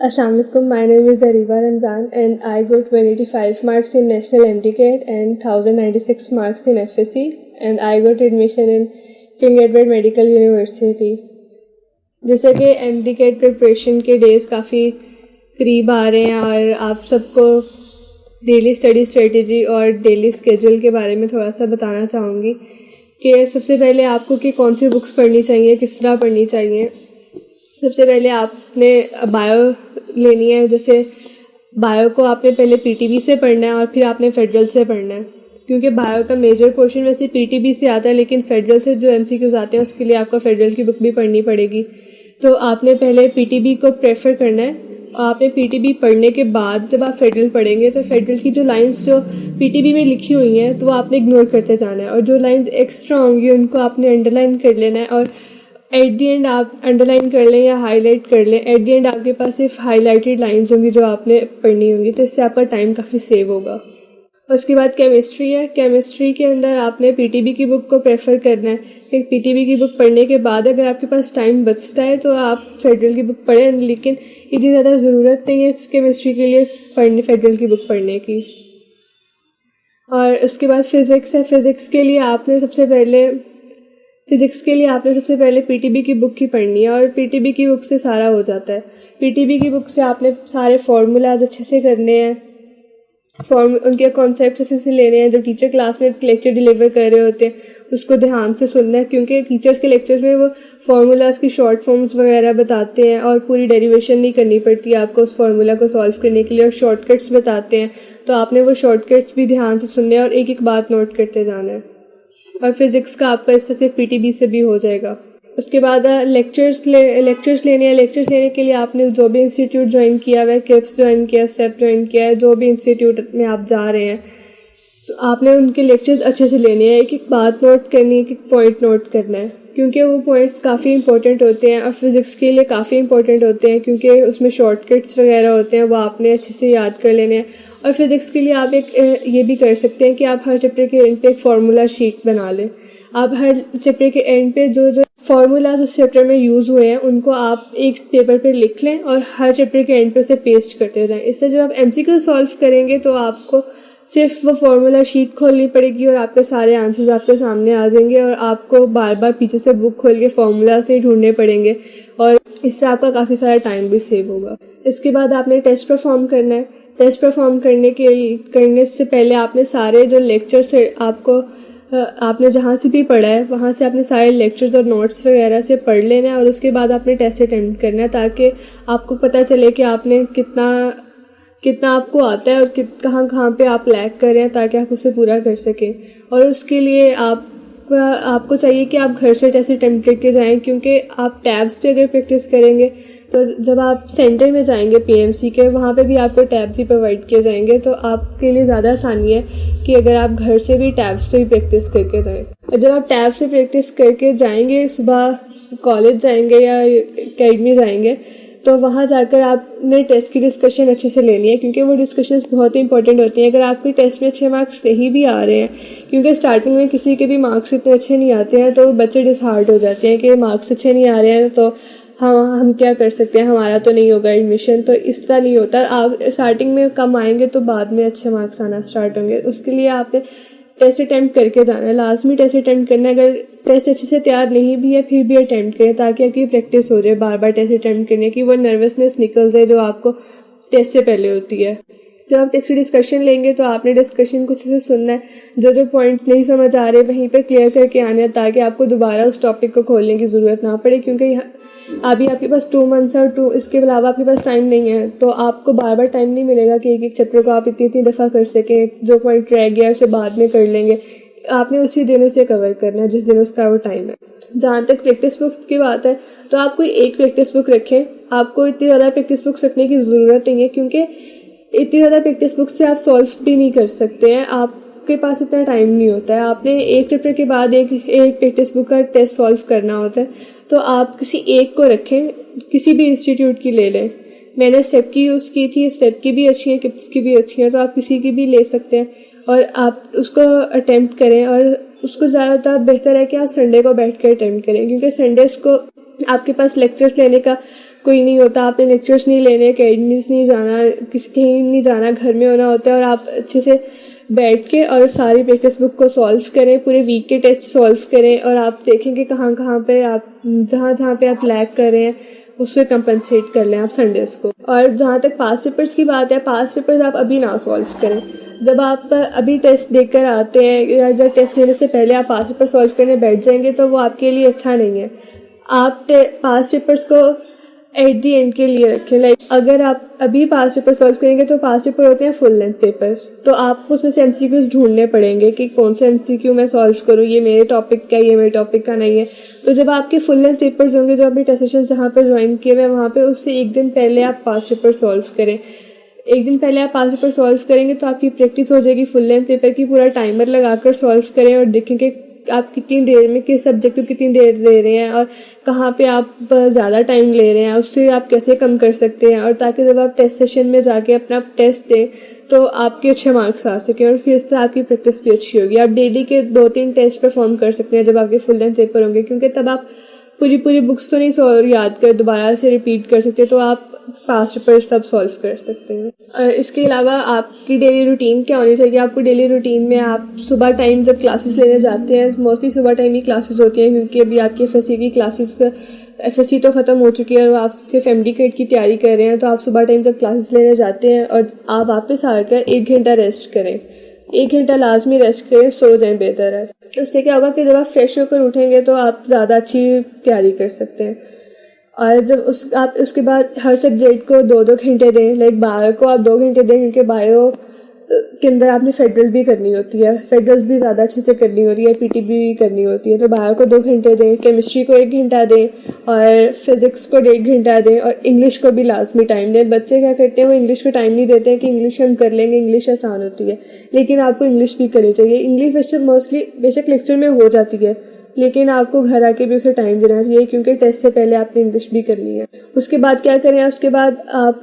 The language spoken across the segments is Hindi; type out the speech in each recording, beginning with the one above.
Assalamu alaikum. My name is Ariba Ramzan and I got 185 marks in National MDCAT and 1096 marks in FSC and I got admission in King Edward Medical University. जैसे कि MDCAT प्रिपरेशन के डेज़ काफ़ी करीब आ रहे हैं और आप सबको डेली स्टडी स्ट्रेटजी और डेली स्केड्यूल के बारे में थोड़ा सा बताना चाहूँगी कि सबसे पहले आपको कि कौन सी बुक्स पढ़नी चाहिए, किस तरह पढ़नी चाहिए। सबसे पहले आपने बायो लेनी है। जैसे बायो को आपने पहले पीटीबी से पढ़ना है और फिर आपने फेडरल से पढ़ना है, क्योंकि बायो का मेजर पोर्शन वैसे पीटीबी से आता है, लेकिन फेडरल से जो एमसीक्यूज आते हैं उसके लिए आपको फेडरल की बुक भी पढ़नी पड़ेगी। तो आपने पहले पीटीबी को प्रेफर करना है। आपने पीटीबी पढ़ने के बाद जब आप फेडरल पढ़ेंगे तो फेडरल की जो लाइंस जो पीटीबी में लिखी हुई हैं तो वो आपने इग्नोर करते जाना है, और जो लाइंस एक्स्ट्रा होंगी उनको आपने अंडरलाइन कर लेना है और एट दी एंड आप अंडरलाइन कर लें या हाईलाइट कर लें। एट दी एंड आपके पास सिर्फ हाईलाइटेड लाइंस होंगी जो आपने पढ़नी होंगी, तो इससे आपका टाइम काफ़ी सेव होगा। उसके बाद केमिस्ट्री है। केमिस्ट्री के अंदर आपने पीटीबी की बुक को प्रेफर करना है कि पीटीबी की बुक पढ़ने के बाद अगर आपके पास टाइम बचता है तो आप फेडरल की बुक पढ़ें, लेकिन इतनी ज़्यादा ज़रूरत नहीं है केमिस्ट्री के लिए फेडरल की बुक पढ़ने की। और उसके बाद फ़िज़िक्स है। फ़िज़िक्स के लिए आपने सबसे पहले पीटीबी की बुक ही पढ़नी है और पीटीबी की बुक से सारा हो जाता है। पीटीबी की बुक से आपने सारे फार्मूलाज अच्छे से करने हैं, उनके कॉन्सेप्ट अच्छे से लेने हैं। जब टीचर क्लास में लेक्चर डिलीवर कर रहे होते हैं उसको ध्यान से सुनना है, क्योंकि टीचर्स के लेक्चर्स में वो फार्मूलाज की शॉर्ट फॉर्म्स वगैरह बताते हैं और पूरी डेरिवेशन नहीं करनी पड़ती आपको उस फार्मूला को सॉल्व करने के लिए, और शॉर्टकट्स बताते हैं, तो आपने वो शॉर्टकट्स भी ध्यान से सुनने हैं और एक एक बात नोट करते जाना है। और फिज़िक्स का आपका इससे सिर्फ पीटीबी से भी हो जाएगा। उसके बाद लेक्चर्स लेने हैं। लेक्चर्स लेने के लिए आपने जो भी इंस्टीट्यूट ज्वाइन किया हुआ है, किप्स ज्वाइन किया, स्टेप ज्वाइन किया है, जो भी इंस्टीट्यूट में आप जा रहे हैं, तो आपने उनके लेक्चर्स अच्छे से लेने हैं। एक एक बात नोट करनी है, एक एक पॉइंट नोट करना है, क्योंकि वो पॉइंट्स काफ़ी इंपॉर्टेंट होते हैं और फिज़िक्स के लिए काफ़ी इंपॉर्टेंट होते हैं, क्योंकि उसमें शॉर्टकट्स वगैरह होते हैं, वो आपने अच्छे से याद कर लेने हैं। और फिज़िक्स के लिए आप ये भी कर सकते हैं कि आप हर चैप्टर के एंड पे एक फार्मूला शीट बना लें। आप हर चैप्टर के एंड पे जो फार्मूलाज उस चैप्टर में यूज़ हुए हैं उनको आप एक पेपर पे लिख लें और हर चैप्टर के एंड पे उसे पेस्ट करते जाएं। इससे जब आप एमसीक्यू सॉल्व करेंगे तो आपको सिर्फ वो फार्मूला शीट खोलनी पड़ेगी और आपके सारे आंसर्स आपके सामने आ जाएंगे और आपको बार बार पीछे से बुक खोल के फार्मूलाज नहीं ढूंढने पड़ेंगे, और इससे आपका काफ़ी सारा टाइम भी सेव होगा। इसके बाद आपने टेस्ट परफॉर्म करना है। टेस्ट परफॉर्म करने से पहले आपने सारे जो लेक्चर्स आपने जहाँ से भी पढ़ा है वहाँ से आपने सारे लेक्चर्स और नोट्स वगैरह से पढ़ लेना है, और उसके बाद आपने टेस्ट अटेम्प्ट करना है, ताकि आपको पता चले कि आपने कितना आपको आता है और कहाँ पे आप लैग कर रहे हैं, ताकि आप उसे पूरा कर सकें। और उसके लिए आपको चाहिए कि आप घर से टेस्ट अटेम्प्ट करके जाएं, क्योंकि आप टैब्स पे अगर प्रैक्टिस करेंगे तो जब आप सेंटर में जाएंगे पीएमसी के, वहाँ पे भी आपको टैब्स ही प्रोवाइड किए जाएंगे, तो आपके लिए ज़्यादा आसानी है कि अगर आप घर से भी टैब्स पे ही प्रैक्टिस करके जाएं। जब आप टैब्स से प्रैक्टिस करके जाएंगे, सुबह कॉलेज जाएंगे या अकेडमी जाएंगे, तो वहाँ जाकर आपने टेस्ट की डिस्कशन अच्छे से लेनी है, क्योंकि वो डिस्कशंस बहुत ही इंपॉर्टेंट होती हैं। अगर आपके टेस्ट में अच्छे मार्क्स नहीं भी आ रहे हैं, क्योंकि स्टार्टिंग में किसी के भी मार्क्स इतने अच्छे नहीं आते हैं, तो बच्चे डिसहार्ट हो जाते हैं कि मार्क्स अच्छे नहीं आ रहे हैं तो हम क्या कर सकते हैं, हमारा तो नहीं होगा एडमिशन। तो इस तरह नहीं होता। आप स्टार्टिंग में कम आएंगे तो बाद में अच्छे मार्क्स आना स्टार्ट होंगे। उसके लिए आपने टेस्ट अटैम्प्ट करके जाना है, लाजमी टेस्ट अटैम्प्ट करना है। अगर टेस्ट अच्छे से तैयार नहीं भी है फिर भी अटैम्प्ट करें, ताकि आपकी प्रैक्टिस हो जाए बार बार टेस्ट अटैम्प्ट करने की, वो नर्वसनेस निकल जाए जो आपको टेस्ट से पहले होती है। जब आप टेस्ट की डिस्कशन लेंगे तो आपने डिस्कशन को अच्छे से सुनना है, जो पॉइंट्स नहीं समझ आ रहे वहीं पर क्लियर करके आने हैं, ताकि आपको दोबारा उस टॉपिक को खोलने की ज़रूरत ना पड़े, क्योंकि अभी आपके पास 2 मंथ्स और इसके अलावा आपके पास टाइम नहीं है, तो आपको बार बार टाइम नहीं मिलेगा कि एक चैप्टर को आप इतनी दफ़ा कर सकें। जो पॉइंट रह गया उसे बाद में कर लेंगे, आपने उसी दिन उसे कवर करना है जिस दिन उसका वो टाइम है। जहाँ तक प्रैक्टिस बुक्स की बात है, तो आप कोई एक प्रैक्टिस बुक रखें। आपको इतनी ज़्यादा प्रैक्टिस बुक्स रखने की ज़रूरत नहीं है, क्योंकि इतनी ज़्यादा प्रैक्टिस बुक से आप सॉल्व भी नहीं कर सकते हैं, आपके पास इतना टाइम नहीं होता है। आपने एक चैप्टर के बाद एक प्रैक्टिस बुक का टेस्ट सॉल्व करना होता है, तो आप किसी एक को रखें, किसी भी इंस्टीट्यूट की ले लें। मैंने स्टेप की यूज़ की थी, स्टेप की भी अच्छी है, किप्स की भी अच्छी है, तो आप किसी की भी ले सकते हैं और आप उसको अटेम्प्ट करें। और उसको ज़्यादातर बेहतर है कि आप संडे को बैठ कर अटेम्प्ट करें, क्योंकि संडेज़ को आपके पास लेक्चर्स लेने का कोई नहीं होता, आपने लेक्चर्स नहीं लेने, अकेडमीज नहीं जाना, किसी कहीं नहीं जाना, घर में होना होता है और आप अच्छे से बैठ के और सारी प्रैक्टिस बुक को सॉल्व करें, पूरे वीक के टेस्ट सॉल्व करें और आप देखेंगे कहाँ कहाँ पे आप जहाँ पे आप लैग कर रहे हैं उससे कंपनसेट कर लें आप संडेज को। और जहाँ तक पास्ट पेपर्स की बात है, पास्ट पेपर्स आप अभी ना सॉल्व करें। जब आप अभी टेस्ट देकर आते हैं या जब टेस्ट देने से पहले आप पास्ट पेपर सॉल्व करने बैठ जाएंगे तो वो आपके लिए अच्छा नहीं है। आप पास्ट पेपर्स को एट दी एंड के लिए रखें। लाइक अगर आप अभी पास्ट पेपर सॉल्व करेंगे तो पास्ट पेपर होते हैं फुल लेंथ पेपर, तो आपको उसमें से एमसीक्यूज ढूंढने पड़ेंगे कि कौन सा एमसीक्यू मैं सॉल्व करूँ, ये मेरे टॉपिक का, ये मेरे टॉपिक का नहीं है। तो जब आपके फुल लेंथ पेपर्स होंगे, जो आपने टेस्ट सेशन जहाँ पर ज्वाइन किए हुए वहाँ पे, उससे एक दिन पहले आप पास्ट पेपर सॉल्व करें। एक दिन पहले आप पास्ट पेपर सॉल्व करेंगे तो आपकी प्रैक्टिस हो जाएगी फुल लेंथ पेपर की। पूरा टाइमर लगाकर सॉल्व करें और देखेंगे आप कितनी देर में किस सब्जेक्ट को कितनी देर दे रहे हैं और कहाँ पे आप ज़्यादा टाइम ले रहे हैं, उससे आप कैसे कम कर सकते हैं, और ताकि जब आप टेस्ट सेशन में जाके अपना टेस्ट दें तो आपके अच्छे मार्क्स आ सकें और फिर इससे आपकी प्रैक्टिस भी अच्छी होगी। आप डेली के 2-3 टेस्ट परफॉर्म कर सकते हैं जब आपके फुल लेंथ पेपर होंगे, क्योंकि तब आप पूरी बुक्स तो नहीं याद कर दोबारा से रिपीट कर सकते, तो आप पास्ट पेपर सब सॉल्व कर सकते हैं। और इसके अलावा आपकी डेली रूटीन क्या होनी चाहिए? आपको डेली रूटीन में आप सुबह टाइम जब क्लासेस लेने जाते हैं, मोस्टली सुबह टाइम ही क्लासेस होती हैं क्योंकि अभी आपकी एफएससी की क्लासेस, एफएससी तो ख़त्म हो चुकी है और आप सिर्फ एमडी कैट की तैयारी कर रहे हैं, तो आप सुबह टाइम जब क्लासेस लेने जाते हैं और आप वापस आकर 1 घंटा रेस्ट करें, 1 घंटा लाजमी रेस्ट करें, सो जाएं, बेहतर है। उससे क्या होगा कि जब आप फ्रेश होकर उठेंगे तो आप ज़्यादा अच्छी तैयारी कर सकते हैं। और जब आप उसके बाद हर सब्जेक्ट को 2-2 घंटे दें। लाइक बायो को आप 2 घंटे दें क्योंकि बायो के अंदर आपने फेडरल भी करनी होती है, फेडरल्स भी ज़्यादा अच्छे से करनी होती है, पीटीबी भी करनी होती है, तो बायो को 2 घंटे दें, केमिस्ट्री को 1 घंटा दें और फिज़िक्स को 1.5 घंटा दें और इंग्लिश को भी लाजमी टाइम दें। बच्चे क्या करते हैं, वो इंग्लिश को टाइम नहीं देते हैं कि इंग्लिश हम कर लेंगे, इंग्लिश आसान होती है, लेकिन आपको इंग्लिश भी करनी चाहिए। इंग्लिश वैसे मोस्टली बेशक लेक्चर में हो जाती है, लेकिन आपको घर आके भी उसे टाइम देना चाहिए क्योंकि टेस्ट से पहले आपने इंग्लिश भी करनी है। उसके बाद क्या करें, उसके बाद आप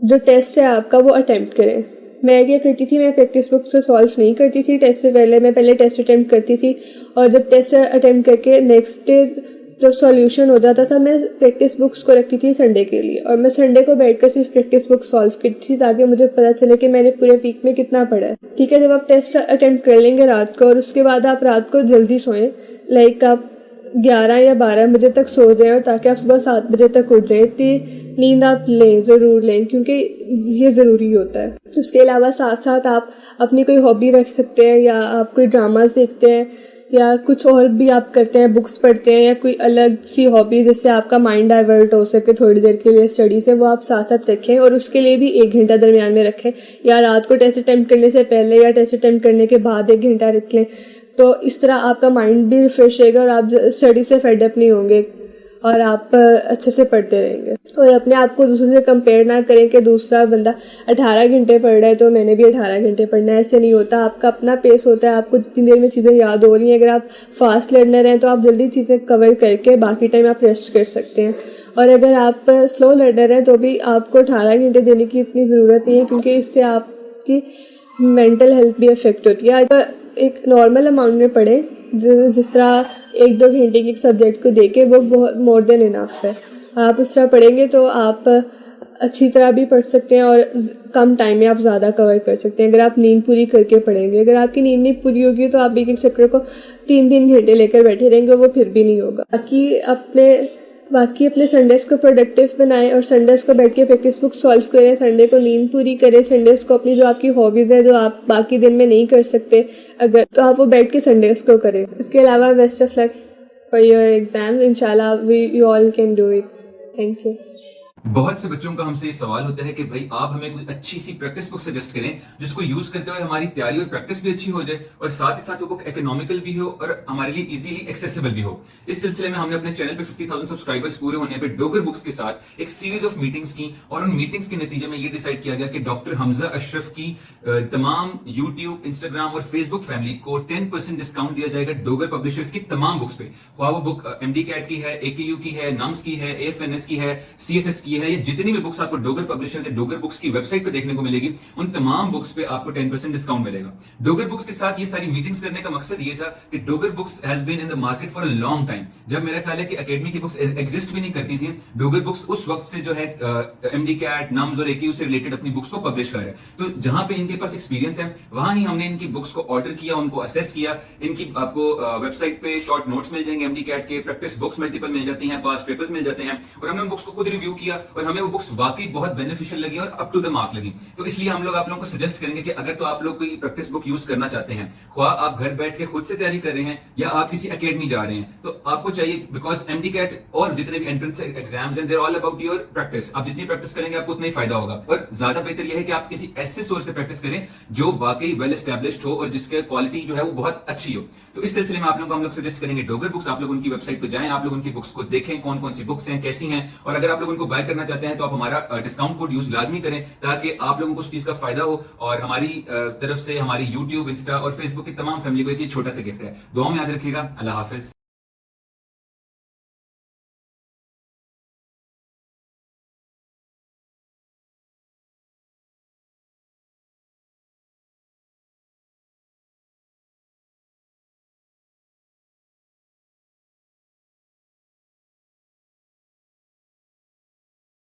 जो टेस्ट है आपका वो अटेम्प्ट करें। मैं क्या करती थी, मैं प्रैक्टिस बुक से सॉल्व नहीं करती थी टेस्ट से पहले, मैं पहले टेस्ट अटेम्प्ट करती थी और जब टेस्ट अटेम्प्ट करके नेक्स्ट डे जब सॉल्यूशन हो जाता था मैं प्रैक्टिस बुक्स को रखती थी संडे के लिए और मैं संडे को बैठकर सिर्फ प्रैक्टिस बुक सॉल्व करती थी ताकि मुझे पता चले कि मैंने पूरे वीक में कितना पढ़ा है। ठीक है, जब आप टेस्ट अटेम्प्ट कर लेंगे रात को और उसके बाद आप रात को जल्दी सोएं, लाइक आप 11 या 12 बजे तक सो जाएं और ताकि आप सुबह 7 बजे तक उठ जाएं। इतनी नींद आप लें, ज़रूर लें, क्योंकि ये ज़रूरी होता है। उसके अलावा साथ साथ आप अपनी कोई हॉबी रख सकते हैं, या आप कोई ड्रामास देखते हैं या कुछ और भी आप करते हैं, बुक्स पढ़ते हैं या कोई अलग सी हॉबी जिससे आपका माइंड डाइवर्ट हो सके थोड़ी देर के लिए स्टडी से, वो आप साथ साथ रखें और उसके लिए भी 1 घंटा दरमियान में रखें, या रात को टेस्ट अटेम्प्ट करने से पहले या टेस्ट अटेम्प्ट करने के बाद 1 घंटा रख लें। तो इस तरह आपका माइंड भी रिफ्रेश रहेगा और आप स्टडी से फेड अप नहीं होंगे और आप अच्छे से पढ़ते रहेंगे। और अपने आप को दूसरे से कंपेयर ना करें कि दूसरा बंदा 18 घंटे पढ़ रहा है तो मैंने भी 18 घंटे पढ़ना है, ऐसे नहीं होता। आपका अपना पेस होता है, आपको जितनी देर में चीज़ें याद हो रही हैं, अगर आप फास्ट लर्नर हैं तो आप जल्दी चीज़ें कवर करके बाकी टाइम आप रेस्ट कर सकते हैं, और अगर आप स्लो लर्नर हैं तो भी आपको 18 घंटे देने की इतनी ज़रूरत नहीं है क्योंकि इससे आपकी मेंटल हेल्थ भी अफेक्ट होती है। अगर एक नॉर्मल अमाउंट में पढ़ें, जिस तरह 1-2 घंटे के एक सब्जेक्ट को देके, वो बहुत मोर देन इनफ है। आप इस तरह पढ़ेंगे तो आप अच्छी तरह भी पढ़ सकते हैं और कम टाइम में आप ज़्यादा कवर कर सकते हैं अगर आप नींद पूरी करके पढ़ेंगे। अगर आपकी नींद नहीं पूरी होगी तो आप एक चैप्टर को 3-3 घंटे लेकर बैठे रहेंगे, वो फिर भी नहीं होगा। बाकी अपने संडेज़ को प्रोडक्टिव बनाएं और संडेज़ को बैठ के प्रैक्टिस बुक सॉल्व करें, संडे को नींद पूरी करें, संडेज़ को अपनी जो आपकी हॉबीज़ है जो आप बाकी दिन में नहीं कर सकते अगर, तो आप वो बैठ के संडेज़ को करें। इसके अलावा best of luck for your exam, इंशाल्लाह you all can do it. Thank you. बहुत से बच्चों का हमसे ये सवाल होता है कि भाई आप हमें कोई अच्छी सी प्रैक्टिस बुक सजेस्ट करें जिसको यूज करते हुए हमारी तैयारी और प्रैक्टिस भी अच्छी हो जाए और साथ ही साथ वो बुक इकोनॉमिकल भी हो और हमारे लिए इजीली एक्सेसिबल भी हो। इस सिलसिले में हमने अपने चैनल पे 50,000 सब्सक्राइबर्स पूरे होने पे डोगर बुक्स के साथ एक सीरीज ऑफ मीटिंग्स की और उन मीटिंग्स के नतीजे में ये डिसाइड किया गया कि डॉक्टर हमजा अशरफ की तमाम यूट्यूब, इंस्टाग्राम और फेसबुक फैमिली को 10% डिस्काउंट दिया जाएगा डोगर पब्लिशर्स की तमाम बुक्स पे। वो बुक एमडी कैट की है, एकेयू की है, नम्स की है, एएफएनएस की है, सीएसएस की की है, ये जितनी भी बुक्स आपको डोगर पब्लिशर से डोगर बुक्स की वेबसाइट पे देखने को मिलेगी, उन तमाम बुक्स पे आपको 10% डिस्काउंट मिलेगा। डोगर बुक्स के साथ ये सारी मीटिंग्स करने का मकसद ये था कि Dogar books has been in the market for a long time. जब मेरा ख्याल है कि एकेडमी की बुक्स एग्जिस्ट भी नहीं करती थी, डोगर बुक्स उस वक्त से जो है एमडी कैट, नम्स और AQ से रिलेटेड अपनी बुक्स को पब्लिश कर रहे हैं। तो जहां पे इनके पास एक्सपीरियंस है, वहां ही हमने इनकी बुक्स को ऑर्डर किया, उनको असेस किया। इनकी आपको वेबसाइट पे शॉर्ट नोट्स मिल जाएंगे एमडी कैट के, प्रैक्टिस बुक्स मल्टीपल मिल जाती हैं, पास्ट पेपर्स मिल जाते हैं, और हमने उन बुक्स को खुद रिव्यू किया और हमें वो बुक्स वाकई बहुत बेनिफिशियल लगी और अप टू द मार्क लगी। तो इसलिए हम लोग आप लोगों को सजेस्ट करेंगे कि अगर तो आप लोग कोई प्रैक्टिस बुक यूज करना चाहते हैं, ख्वाह आप घर बैठ के खुद से तैयारी कर रहे हैं या आप किसी एकेडमी जा रहे हैं, तो आपको चाहिए, बिकॉज एमडी कैट और जितने भी एंट्रेंस एग्जाम्स हैं, they're all about your practice. आप जितनी प्रैक्टिस करेंगे आपको उतना ही फायदा होगा, और ज्यादा बेहतर यह है कि आप किसी ऐसे सोर्स से प्रैक्टिस करें जो वाकई वेल एस्टैब्लिश्ड हो और जिसके क्वालिटी जो है वो बहुत अच्छी हो। तो इस सिलसिले में आप लोगों को हम लोग सजेस्ट करेंगे डोगर बुक्स। आप लोग उनकी वेबसाइट पर जाएं, आप लोग उनकी बुक्स को देखें, कौन कौन सी बुक्स हैं, कैसी हैं, और अगर आप लोग उनको बाय करना चाहते हैं तो आप हमारा डिस्काउंट कोड यूज लाजमी करें, ताकि आप लोगों को उस चीज का फायदा हो। और हमारी तरफ से हमारी यूट्यूब, इंस्टा और फेसबुक की तमाम फैमिली को एक छोटा सा गिफ्ट है। दुआ में याद रखिएगा। अल्लाह हाफिज।